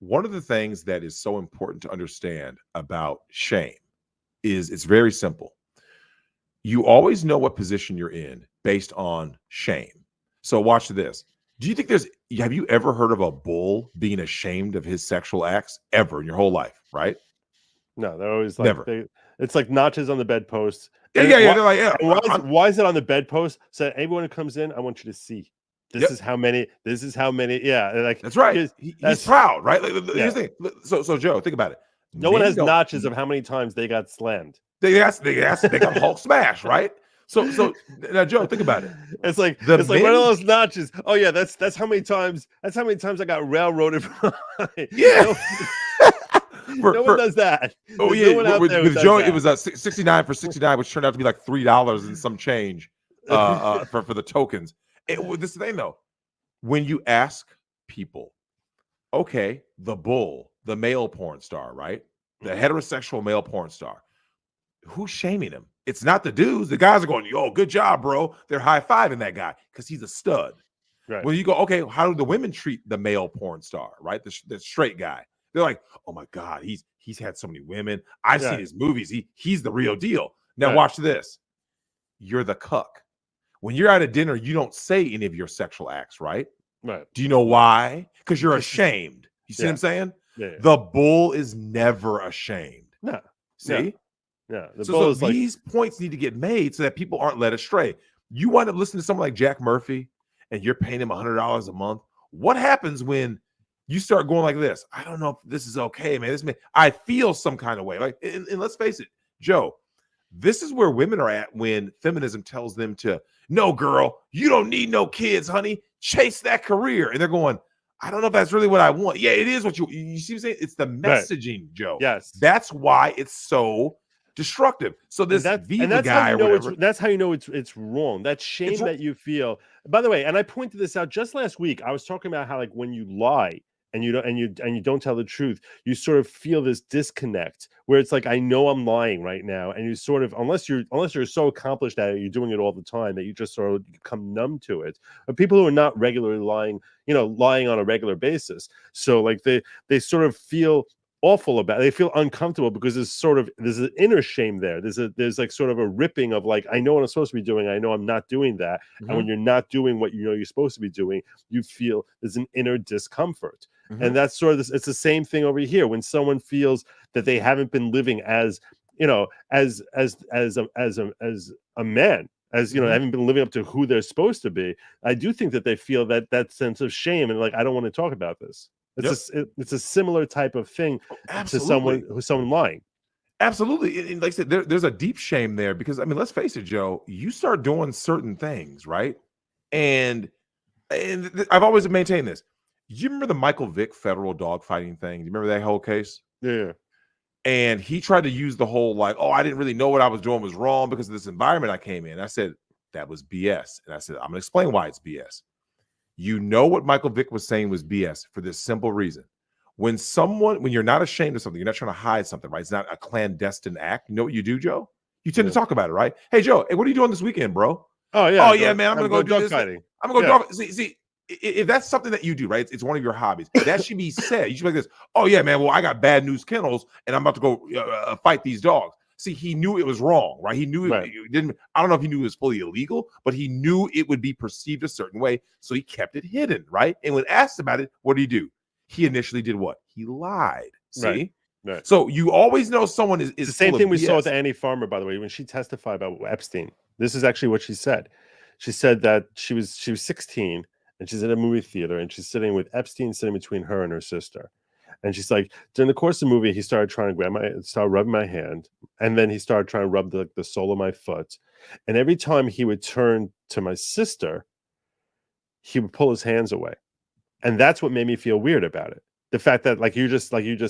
one of the things that is so important to understand about shame is it's very simple. You always know what position you're in based on shame. So watch this. Do you think have you ever heard of a bull being ashamed of his sexual acts ever in your whole life, right? No, they're always like, Never. it's like notches on the bedpost. Yeah, And yeah, they're like, yeah. why is it on the bedpost? So everyone who comes in, I want you to see. This is how many. Yeah, like that's right. He's proud, right? Like, here's the thing. So Joe, think about it. No one has notches of how many times they got slammed. They got Hulk smash, right? So now, Joe, think about it. It's like one of those notches. Oh yeah, that's how many times. That's how many times I got railroaded. Yeah. No one does that. Oh yeah, with Joe, it was 69 for 69, which turned out to be like $3 and some change for the tokens. This is the thing though, when you ask people, okay, the bull, the male porn star, right? The heterosexual male porn star, who's shaming him? It's not the dudes. The guys are going, yo, good job, bro. They're high-fiving that guy because he's a stud. Right. When you go, okay, how do the women treat the male porn star, right? The straight guy. They're like, oh my God, he's had so many women. I've seen his movies. He's the real deal. Now watch this. You're the cuck. When you're at a dinner, you don't say any of your sexual acts, right? Right. Do you know why? Because you're ashamed. You see what I'm saying? Yeah. The bull is never ashamed. No. See? Yeah. So these points need to get made so that people aren't led astray. You wind up listening to someone like Jack Murphy and you're paying him $100 a month. What happens when you start going like this? I don't know if this is okay, man. I feel some kind of way. Like, and let's face it, Joe, this is where women are at when feminism tells them to, no, girl, you don't need no kids, honey. Chase that career. And they're going, I don't know if that's really what I want. Yeah, it is what you see what I'm saying? It's the messaging, Joe. Yes. That's why it's so destructive. So this Viva guy or whatever. That's how you know it's wrong. That shame that you feel. By the way, and I pointed this out just last week. I was talking about how, like, when you lie and you don't tell the truth, you sort of feel this disconnect where it's like, I know I'm lying right now, and you sort of, unless you're so accomplished at it, you're doing it all the time that you just sort of become numb to it. But people who are not regularly lying, lying on a regular basis, so like they sort of feel awful about it. They feel uncomfortable because there's an inner shame there. There's like sort of a ripping of like, I know what I'm supposed to be doing, I know I'm not doing that. And when you're not doing what you know you're supposed to be doing, you feel there's an inner discomfort. And that's sort of this. It's the same thing over here when someone feels that they haven't been living as as a man, haven't been living up to who they're supposed to be. I do think that they feel that sense of shame and like, I don't want to talk about this. It's a similar type of thing to someone lying. Absolutely. And like I said, there's a deep shame there because, I mean, let's face it, Joe, you start doing certain things, right? And I've always maintained this. You remember the Michael Vick federal dog fighting thing? Do you remember that whole case? Yeah. And he tried to use the whole like, oh, I didn't really know what I was doing was wrong because of this environment I came in. I said, that was BS. And I said, I'm going to explain why it's BS. You know what Michael Vick was saying was BS for this simple reason. When you're not ashamed of something, you're not trying to hide something, right? It's not a clandestine act. You know what you do, Joe? You tend to talk about it, right? Hey, Joe, hey, what are you doing this weekend, bro? Oh, yeah. Oh, yeah, man, I'm going to go do dog this. fighting. I'm going to go dog. See, if that's something that you do, right? It's one of your hobbies. That should be said. You should be like this. Oh, yeah, man, well, I got Bad News Kennels, and I'm about to go fight these dogs. See, he knew it was wrong, right? He knew it didn't. I don't know if he knew it was fully illegal, but he knew it would be perceived a certain way, so he kept it hidden, right? And when asked about it, what did he do? He initially did what? He lied. See? Right. So you always know someone is the same thing we saw with Annie Farmer, by the way, when she testified about Epstein. This is actually what she said. She said that she was 16 and she's at a movie theater and she's sitting with Epstein sitting between her and her sister. And she's like, during the course of the movie, he started trying to start rubbing my hand. And then he started trying to rub the sole of my foot. And every time he would turn to my sister, he would pull his hands away. And that's what made me feel weird about it. The fact that, like you just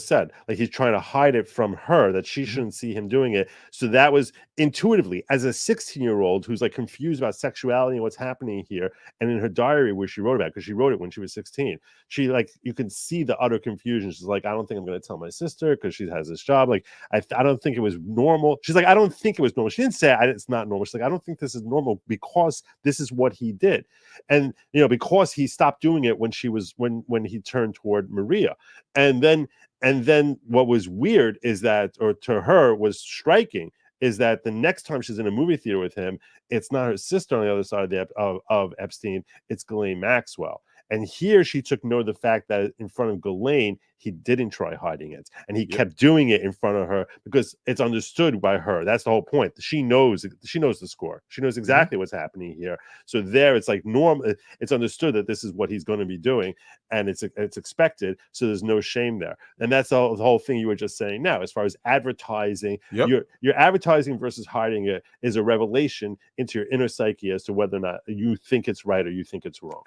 said, like he's trying to hide it from her, that she shouldn't see him doing it. So that was intuitively, as a 16-year-old who's like confused about sexuality and what's happening here. And in her diary where she wrote about it, because she wrote it when she was 16, she like, you can see the utter confusion. She's like, I don't think I'm going to tell my sister because she has this job. Like, I don't think it was normal. She's like, I don't think it was normal. She didn't say it's not normal. She's like, I don't think this is normal because this is what he did. And, because he stopped doing it when he turned toward Maria. And then what was weird is that, or to her was striking, is that the next time she's in a movie theater with him, it's not her sister on the other side of Epstein, it's Ghislaine Maxwell. And here she took note of the fact that in front of Ghislaine, he didn't try hiding it. And he kept doing it in front of her because it's understood by her. That's the whole point. She knows the score. She knows exactly what's happening here. So there it's like normal. It's understood that this is what he's going to be doing. And it's expected. So there's no shame there. And that's the whole thing you were just saying now. As far as advertising, your advertising versus hiding it is a revelation into your inner psyche as to whether or not you think it's right or you think it's wrong.